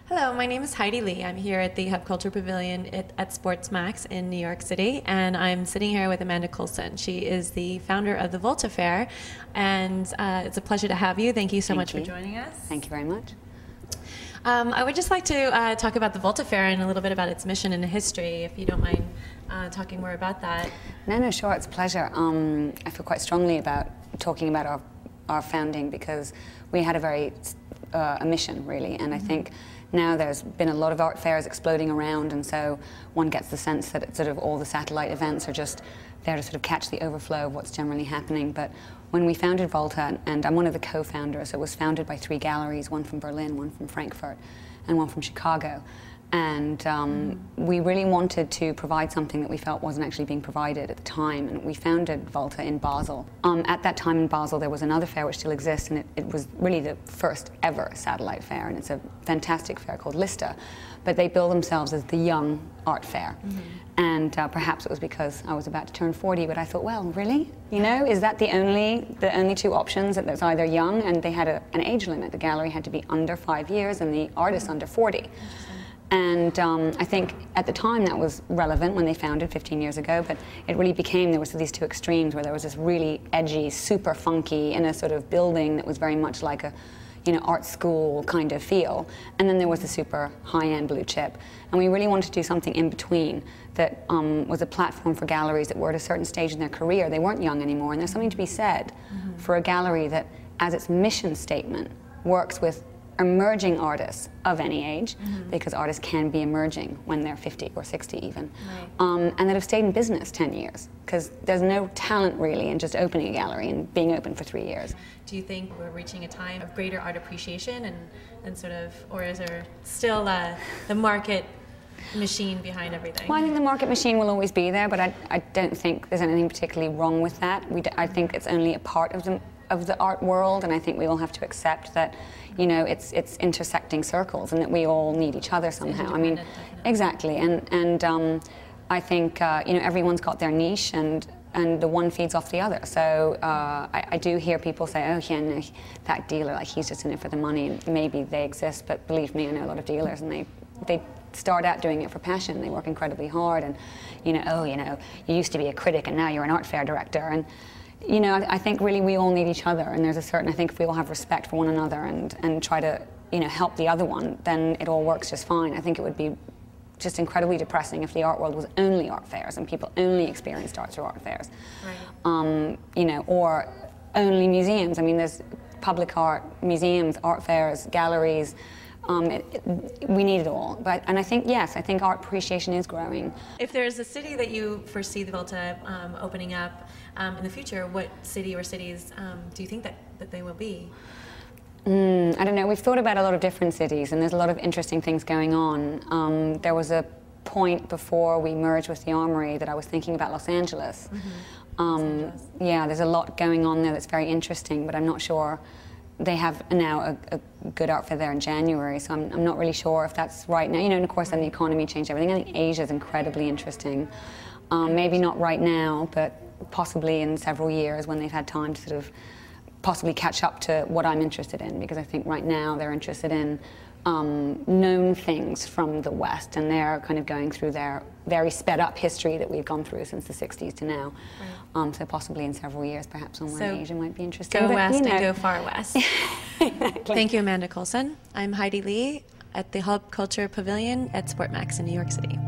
Hello, my name is Heidi Lee. I'm here at the HubCulturePavilion at SportsMax in New York City, and I'm sitting here with Coulson. She is the founder of the Volta Fair, and it's a pleasure to have you. Thank you so much for joining us. Thank you very much. I would just like to talk about the Volta Fair and a little bit about its mission and history, if you don't mind talking more about that. No, sure, it's a pleasure. I feel quite strongly about talking about our founding because we had a mission, really, and I think now there's been a lot of art fairs exploding around, and so one gets the sense that it's sort of all the satellite events are just there to sort of catch the overflow of what's generally happening. But when we founded Volta, and I'm one of the co-founders, it was founded by 3 galleries, one from Berlin, one from Frankfurt, and one from Chicago. And we really wanted to provide something that we felt wasn't actually being provided at the time, and we founded Volta in Basel. At that time in Basel there was another fair which still exists, and it was really the first ever satellite fair, and it's a fantastic fair called Lista, but they bill themselves as the young art fair. And perhaps it was because I was about to turn 40, but I thought, well, really? You know, is that the only 2 options? That there's either young, and they had an age limit. The gallery had to be under 5 years and the artist under 40. And I think at the time that was relevant when they founded 15 years ago, but it really became, there was these 2 extremes where there was this really edgy, super funky in a sort of building that was very much like a, you know, art school kind of feel. And then there was the super high-end blue chip. And we really wanted to do something in between that was a platform for galleries that were at a certain stage in their career. They weren't young anymore, and there's something to be said for a gallery that, as its mission statement, works with emerging artists of any age, because artists can be emerging when they're 50 or 60 even, and that have stayed in business 10 years, because there's no talent really in just opening a gallery and being open for 3 years. Do you think we're reaching a time of greater art appreciation and sort of, or is there still the market machine behind everything? Well, I think the market machine will always be there, but I don't think there's anything particularly wrong with that. I think it's only a part of the art world, and I think we all have to accept that, you know, it's intersecting circles, and that we all need each other somehow. I mean, exactly, and I think you know, everyone's got their niche, and the one feeds off the other. So I do hear people say, oh yeah, no, that dealer, like, he's just in it for the money, and maybe they exist, but believe me, I know a lot of dealers, and they start out doing it for passion. They work incredibly hard, and you know, oh, you know, you used to be a critic and now you're an art fair director, and you know, I think really we all need each other, and there's a certain, I think if we all have respect for one another and try to, you know, help the other one, then it all works just fine. I think it would be just incredibly depressing if the art world was only art fairs and people only experienced art through art fairs. Right. You know, or only museums. I mean, there's public art, museums, art fairs, galleries. We need it all, and I think, yes, I think art appreciation is growing. If there's a city that you foresee the Volta opening up in the future, what city or cities do you think that they will be? I don't know. We've thought about a lot of different cities, and there's a lot of interesting things going on. There was a point before we merged with the Armory that I was thinking about Los Angeles. Yeah, there's a lot going on there that's very interesting, but I'm not sure. They have now a good art fair there in January, so I'm not really sure if that's right now. You know, and of course then the economy changed everything. I think Asia is incredibly interesting. Maybe not right now, but possibly in several years when they've had time to sort of possibly catch up to what I'm interested in, because I think right now they're interested in known things from the West, and they're kind of going through their very sped up history that we've gone through since the 60s to now. Right. So possibly in several years, perhaps somewhere in Asia might be interesting. Go west, you know, and go far west. Exactly. Thank you, Coulson. I'm Heidi Lee at the HubCulturePavilion at SportsMax in New York City.